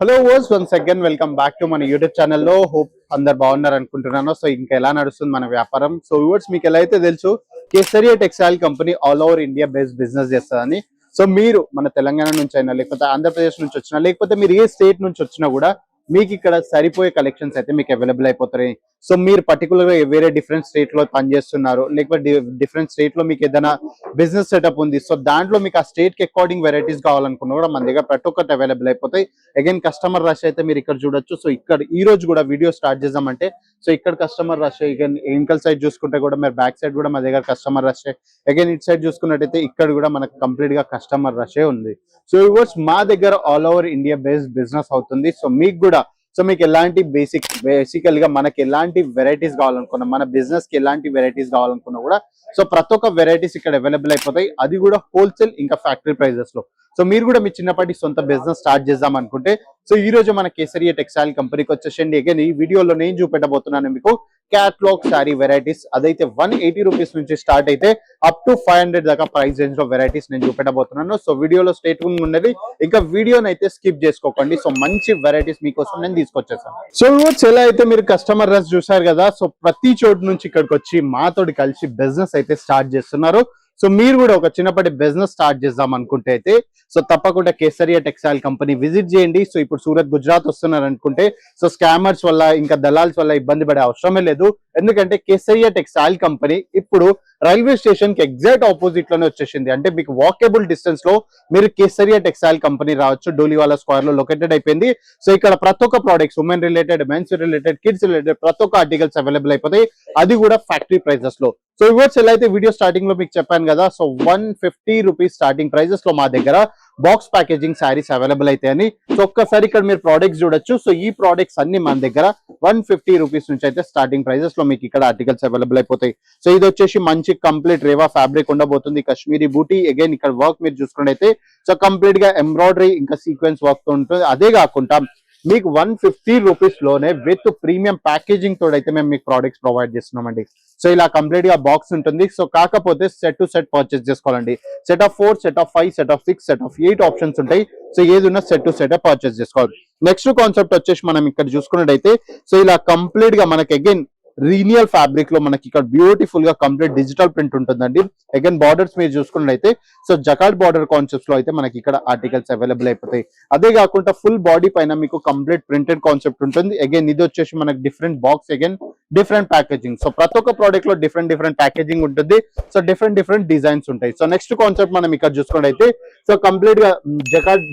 Hello viewers once again welcome back to మన YouTube ఛానల్లో. Hope అందరు బాగున్నారు అనుకుంటున్నాను. సో ఇంకా ఎలా నడుస్తుంది మన వ్యాపారం? సో వర్స్ మీకు ఎలా అయితే తెలుసు, Kesariya textile company all over India based business చేస్తుందని. సో మీరు మన తెలంగాణ నుంచి అయినా, లేకపోతే ఆంధ్రప్రదేశ్ నుంచి వచ్చినా, లేకపోతే మీరు ఏ స్టేట్ నుంచి వచ్చినా కూడా మీకు ఇక్కడ సరిపోయే కలెక్షన్స్ అయితే మీకు అవైలబుల్ అయిపోతాయి. సో మీరు పర్టికులర్ గా వేరే డిఫరెంట్ స్టేట్ లో పనిచేస్తున్నారు, లేకపోతే డిఫరెంట్ స్టేట్ లో మీకు ఏదైనా బిజినెస్ సెటప్ ఉంది, సో దాంట్లో మీకు ఆ స్టేట్ కి అకార్డింగ్ వెరైటీస్ కావాలనుకున్నా కూడా మన దగ్గర ప్రతి ఒక్కటి అవైలబుల్ అయిపోతాయి. అగైన్ కస్టమర్ రష్ అయితే మీరు ఇక్కడ చూడొచ్చు. సో ఇక్కడ ఈ రోజు కూడా వీడియో స్టార్ట్ చేద్దామంటే, సో ఇక్కడ కస్టమర్ రష్, అగైన్ వెనకల్ సైడ్ చూసుకుంటే కూడా మీరు బ్యాక్ సైడ్ కూడా మా దగ్గర customer rush, again it side చూసుకున్నట్టయితే ఇక్కడ కూడా మనకు కంప్లీట్ గా కస్టమర్ రష్ ఉంది. సో ఇవర్స్ మా దగ్గర all over India based business అవుతుంది. సో మీకు కూడా మీకు ఎలాంటి బేసికల్ గా మనకి ఎలాంటి వెరైటీస్ కావాలనుకున్నా, మన బిజినెస్ కి ఎలాంటి వెరైటీస్ కావాలనుకున్నా కూడా సో ప్రతి ఒక్క వెరైటీస్ ఇక్కడ అవైలబుల్ అయిపోతాయి. అది కూడా హోల్సేల్ ఇంకా ఫ్యాక్టరీ ప్రైజెస్ లో. సో మీరు కూడా మీ చిన్నపాటి సొంత బిజినెస్ స్టార్ట్ చేద్దాం అనుకుంటే, సో ఈ రోజు మన కేసరియా టెక్స్టైల్ కంపెనీకి వచ్చేసండి. అగైన్ ఈ వీడియోలో నేను చూపెట్టబోతున్నాను మీకు క్యాట్లాగ్ శారీ వెరైటీస్. అదైతే 180 రూపీస్ నుంచి స్టార్ట్ అయితే అప్ టు 500 దాకా ప్రైస్ రేంజ్ లో వెరైటీస్ నేను చూపెట్టబోతున్నాను. సో వీడియోలో స్టేట్ ఉండేది, ఇంకా వీడియోని అయితే స్కిప్ చేసుకోకండి. సో మంచి వెరైటీస్ మీకోసం నేను తీసుకొచ్చేసాను. సో ఎలా అయితే మీరు కస్టమర్ రష్ చూసారు కదా, సో ప్రతి చోటు నుంచి ఇక్కడికి వచ్చి మాతోటి కలిసి బిజినెస్ అయితే స్టార్ట్ చేస్తున్నారు. సో మీరు కూడా ఒక చిన్నపాటి బిజినెస్ స్టార్ట్ చేద్దాం అనుకుంటే అయితే సో తప్పకుండా కేసరియా టెక్స్టైల్ కంపెనీ విజిట్ చేయండి. సో ఇప్పుడు సూరత్, గుజరాత్ వస్తున్నారు అనుకుంటే సో స్కామర్స్ వల్ల ఇంకా దళాల్స్ వల్ల ఇబ్బంది పడే అవసరమే లేదు. ఎందుకంటే కేసరియా టెక్స్టైల్ కంపెనీ ఇప్పుడు రైల్వే స్టేషన్ కి ఎగ్జాక్ట్ ఆపోజిట్ లోనే వచ్చేసింది. అంటే మీకు వాకబుల్ డిస్టెన్స్ లో మీరు కేసరియా టెక్స్టైల్ కంపెనీ రావచ్చు. డోలీవాలా స్క్వేర్ లో లొకేటెడ్ అయిపోయింది. సో ఇక్కడ ప్రతి ఒక్క products, women related, mens related, kids related ప్రతి ఒక్క ఆర్టికల్స్ అవైలబుల్ అయిపోతాయి. అది కూడా ఫ్యాక్టరీ ప్రైజెస్ లో. సో ఇవర్స్ ఎలా అయితే వీడియో స్టార్టింగ్ లో మీకు చెప్పాను కదా, సో 150 రూపీస్ స్టార్టింగ్ ప్రైజెస్ లో మా దగ్గర బాక్స్ ప్యాకేజింగ్ శారీస్ అవైలబుల్ అవుతాయని. సో ఒక్కసారి ఇక్కడ మీరు ప్రోడక్ట్స్ చూడొచ్చు. సో ఈ ప్రోడక్ట్స్ అన్ని మన దగ్గర 150 రూపీస్ నుంచి అయితే స్టార్టింగ్ ప్రైజెస్ లో మీకు ఇక్కడ ఆర్టికల్స్ అవైలబుల్ అయిపోతాయి. సో ఇది వచ్చేసి మంచి కంప్లీట్ రేవా ఫ్యాబ్రిక్ ఉండబోతుంది, కాశ్మీరీ బూటీ. అగైన్ ఇక్కడ వర్క్ మీరు చూసుకున్నట్టయితే సో కంప్లీట్ గా ఎంబ్రాయిడరీ ఇంకా సీక్వెన్స్ వర్క్ తో ఉంటుంది. అదే కాకుండా మీకు 150 రూపీస్ లోనే విత్ ప్రీమియం ప్యాకేజింగ్ తోడైతే మేము మీకు ప్రోడక్ట్స్ ప్రొవైడ్ చేస్తున్నామండి. సో ఇలా కంప్లీట్ గా బాక్స్ ఉంటుంది. సో కాకపోతే సెట్ టు సెట్ పర్చేస్ చేసుకోవాలండి. Set of 4, set of 5, set of 6, set of 8 options ఉంటాయి. సో ఏది ఉన్నా సెట్ టు సెట్ పర్చేస్ చేసుకోవాలి. నెక్స్ట్ కాన్సెప్ట్ వచ్చేసి మనం ఇక్కడ చూసుకున్నట్టయితే సో ఇలా కంప్లీట్ గా మనకి అగైన్ రీనియల్ ఫ్యాబ్రిక్ లో మనకి ఇక్కడ బ్యూటిఫుల్ గా కంప్లీట్ డిజిటల్ ప్రింట్ ఉంటుందండి. అగైన్ బార్డర్స్ మీరు చూసుకున్నట్లయితే సో జకార్డ్ బార్డర్ కాన్సెప్ట్స్ లో అయితే మనకి ఇక్కడ ఆర్టికల్స్ అవైలబుల్ అయిపోతాయి. అదే కాకుండా ఫుల్ బాడీ పైన మీకు కంప్లీట్ ప్రింటెడ్ కాన్సెప్ట్ ఉంటుంది. అగైన్ ఇది వచ్చేసి మనకి different box, again different packaging. So ప్రతి ఒక్క ప్రోడక్ట్ లో డిఫరెంట్ ప్యాకేజింగ్ ఉంటుంది. సో డిఫరెంట్ డిజైన్స్ ఉంటాయి. సో నెక్స్ట్ కాన్సెప్ట్ మనం ఇక్కడ చూసుకున్నట్టయితే సో కంప్లీట్ గా జకార్డ్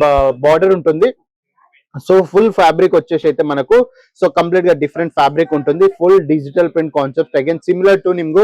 బార్డర్ ఉంటుంది. సో ఫుల్ ఫ్యాబ్రిక్ వచ్చేసి అయితే మనకు సో కంప్లీట్ గా డిఫరెంట్ ఫ్యాబ్రిక్ ఉంటుంది. Full digital print concept, again similar to నిమ్గు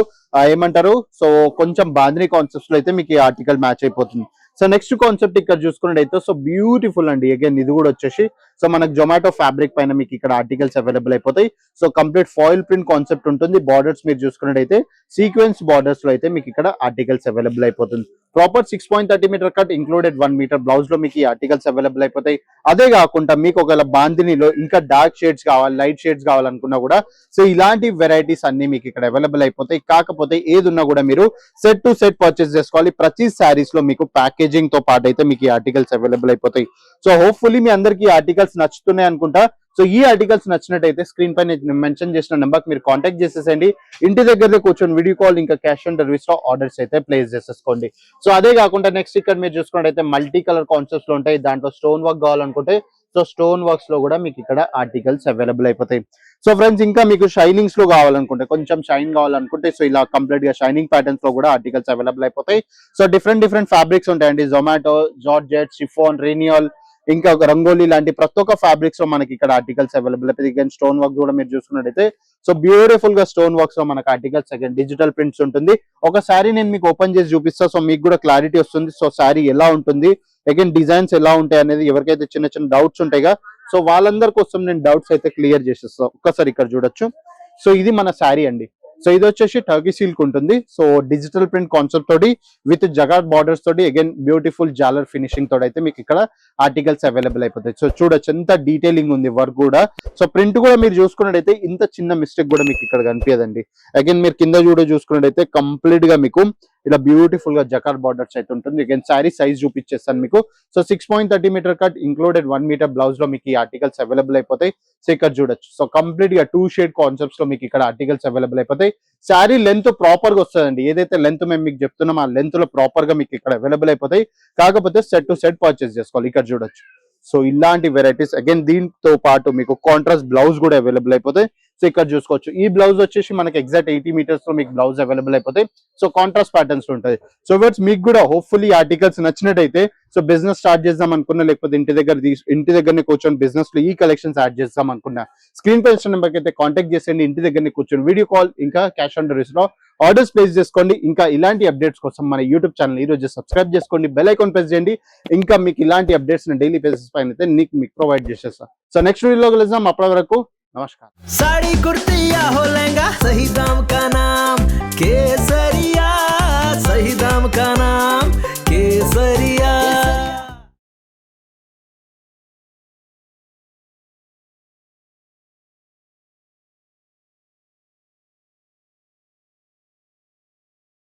ఏమంటారు సో కొంచెం బాంధిని కాన్సెప్ట్స్ లో అయితే మీకు ఈ ఆర్టికల్ మ్యాచ్ అయిపోతుంది. సో నెక్స్ట్ కాన్సెప్ట్ ఇక్కడ చూసుకున్నట్టయితే సో బ్యూటిఫుల్ అండి. అగైన్ ఇది కూడా వచ్చేసి సో మనకు జొమాటో ఫ్యాబ్రిక్ పైన మీకు ఇక్కడ ఆర్టికల్స్ అవైలబుల్ అయిపోతాయి. So complete foil print concept ఉంటుంది. బార్డర్స్ మీరు చూసుకున్నట్టయితే సీక్వెన్స్ బార్డర్స్ లో అయితే మీకు ఇక్కడ ఆర్టికల్స్ అవైలబుల్ అయిపోతుంది. Proper 6.30 meter cut included 1 meter blouse లో మీకు ఈ ఆర్టికల్స్ అవైలబుల్ అయిపోతాయి. అదే కాకుండా మీకు ఒకవేళ బాంధినిలో ఇంకా డార్క్ షేడ్స్ కావాలి, లైట్ షేడ్స్ కావాలనుకున్నా కూడా సో ఇలాంటి వెరైటీస్ అన్ని మీకు ఇక్కడ అవైలబుల్ అయిపోతాయి. కాకపోతే ఏది ఉన్నా కూడా మీరు సెట్ టు సెట్ పర్చేస్ చేసుకోవాలి. ప్రతి శారీస్ లో మీకు ప్యాకేజింగ్ తో పాటు అయితే మీకు ఈ ఆర్టికల్స్ అవైలబుల్ అయిపోతాయి. సో హోప్ఫుల్లీ మీ అందరికి ఈ ఆర్టికల్స్ నచ్చుతున్నాయి అనుకుంటా. సో ఈ ఆర్టికల్స్ నచ్చినట్టయితే స్క్రీన్ పైన మెన్షన్ చేసిన నెంబర్ మీరు కాంటాక్ట్ చేసేసండి. ఇంటి దగ్గరలో కూర్చొని వీడియో కాల్ ఇంకా క్యాష్ ఆన్ డెలివరీ లో ఆర్డర్స్ అయితే ప్లేస్ చేసేసుకోండి. సో అదే కాకుండా నెక్స్ట్ ఇక్కడ మీరు చూసుకున్నట్టయితే మల్టీ కలర్ కాన్సెప్ట్స్ లో ఉంటాయి. దాంట్లో స్టోన్ వర్క్ కావాలనుకుంటే సో స్టోన్ వర్క్స్ లో కూడా మీకు ఇక్కడ ఆర్టికల్స్ అవైలబుల్ అయిపోతాయి. సో ఫ్రెండ్స్ ఇంకా మీకు షైనింగ్స్ లో కావాలనుకుంటే, కొంచెం షైన్ కావాలనుకుంటే సో ఇలా కంప్లీట్ గా షైనింగ్ ప్యాటర్న్స్ లో కూడా ఆర్టికల్స్ అవైలబుల్ అయిపోతాయి. సో డిఫరెంట్ ఫ్యాబ్రిక్స్ ఉంటాయండి. జొమాటో, జార్జెట్, షిఫాన్, రేనియాల్, ఇంకా రంగోలీ లాంటి ప్రతి ఒక్క ఫ్యాబ్రిక్స్ లో మనకి ఇక్కడ ఆర్టికల్స్ అవైలబుల్ అయిపోయి. స్టోన్ వర్క్ కూడా మీరు చూసుకున్నట్టయితే సో బ్యూటిఫుల్ గా స్టోన్ వర్క్స్ లో మనకి ఆర్టికల్స్ అగైన్ డిజిటల్ ప్రింట్స్ ఉంటుంది. ఒక శారీ నేను మీకు ఓపెన్ చేసి చూపిస్తా. సో మీకు కూడా క్లారిటీ వస్తుంది. సో శారీ ఎలా ఉంటుంది, అగైన్ డిజైన్స్ ఎలా ఉంటాయి అనేది ఎవరికైతే చిన్న డౌట్స్ ఉంటాయిగా సో వాళ్ళందరి కోసం నేను డౌట్స్ అయితే క్లియర్ చేసేస్తా. ఒక్కసారి ఇక్కడ చూడొచ్చు. సో ఇది మన శారీ అండి. సో ఇది వచ్చేసి టర్కీ సిల్క్ ఉంటుంది. సో డిజిటల్ ప్రింట్ కాన్సెప్ట్ తోటి విత్ జగార్డ్ బార్డర్స్ తోటి అగైన్ బ్యూటిఫుల్ జాలర్ ఫినిషింగ్ తోటి అయితే మీకు ఇక్కడ ఆర్టికల్స్ అవైలబుల్ అయిపోతాయి. సో చూడొచ్చు ఎంత డీటెయిలింగ్ ఉంది వర్క్ కూడా. సో ప్రింట్ కూడా మీరు చూసుకున్నట్టయితే ఇంత చిన్న మిస్టేక్ కూడా మీకు ఇక్కడ కనిపించదండి. అగైన్ మీరు కింద చూసుకున్నట్టయితే కంప్లీట్ గా మీకు ఇలా బ్యూటిఫుల్ గా జకార్ బార్డర్స్ అయితే ఉంటుంది. అగైన్ శారీ సైజ్ చూపించేస్తాను మీకు. So 6.30 meter cut included 1 meter blouse లో మీకు ఈ ఆర్టికల్స్ అవైలబుల్ అయిపోతాయి. సో ఇక్కడ చూడొచ్చు. సో కంప్లీట్ గా 2 షేడ్ కాన్సెప్ట్స్ లో మీకు ఇక్కడ ఆర్టికల్స్ అవైలబుల్ అయిపోతాయి. శారీ లెంత్ ప్రాపర్ గా వస్తుందండి. ఏదైతే లెంత్ మేము మీకు చెప్తున్నాం ఆ లెంత్ లో ప్రాపర్ గా మీకు ఇక్కడ అవైలబుల్ అయిపోతాయి. కాకపోతే సెట్ టు సెట్ పర్చేస్ చేసుకోవాలి. ఇక్కడ చూడొచ్చు. సో ఇలాంటి వెరైటీస్ అగైన్ దీంతో పాటు మీకు కాంట్రాస్ట్ బ్లౌజ్ కూడా అవైలబుల్ అయిపోతాయి. సో ఇక్కడ చూసుకోవచ్చు. ఈ బ్లౌజ్ వచ్చేసి మనకి ఎగ్జాక్ట్ 80 మీటర్స్ లో మీకు బ్లౌజ్ అవైలబుల్ అయిపోతాయి. సో కాంట్రాస్ట్ ప్యాటర్న్స్ ఉంటుంది. సో వర్డ్స్ మీకు కూడా హోప్ఫుల్లీ ఆర్టికల్స్ నచ్చినట్టయితే సో బిజినెస్ స్టార్ట్ చేద్దాం అనుకున్నా, లేకపోతే ఇంటి దగ్గరనే కూర్చొని బిజినెస్ లో ఈ కలెక్షన్స్ యాడ్ చేద్దాం అనుకున్నా, స్క్రీన్ పై నెంబర్ కి అయితే కాంటాక్ట్ చేసేయండి. ఇంటి దగ్గరనే కూర్చొని వీడియో కాల్ ఇంకా క్యాష్ ఆన్ డెలివరీ లో ఆర్డర్స్ ప్లేస్ చేసుకోండి. ఇంకా ఇలాంటి అప్డేట్స్ కోసం మన యూట్యూబ్ ఛానల్ ఈ రోజు సబ్స్క్రైబ్ చేసుకోండి, బెల్ ఐకాన్ ప్రెస్ చేయండి. ఇంకా మీకు ఇలాంటి అప్డేట్స్ డైలీ బేసిస్ పైన అయితే మీకు ప్రొవైడ్ చేసేస్తా. సో నెక్స్ట్ వీడియోలో కలుద్దాం. అప్పటి వరకు नमस्कार. साड़ी कुर्ती या हो लहंगा, सही दाम का नाम केसरिया, सही दाम का नाम केसरिया.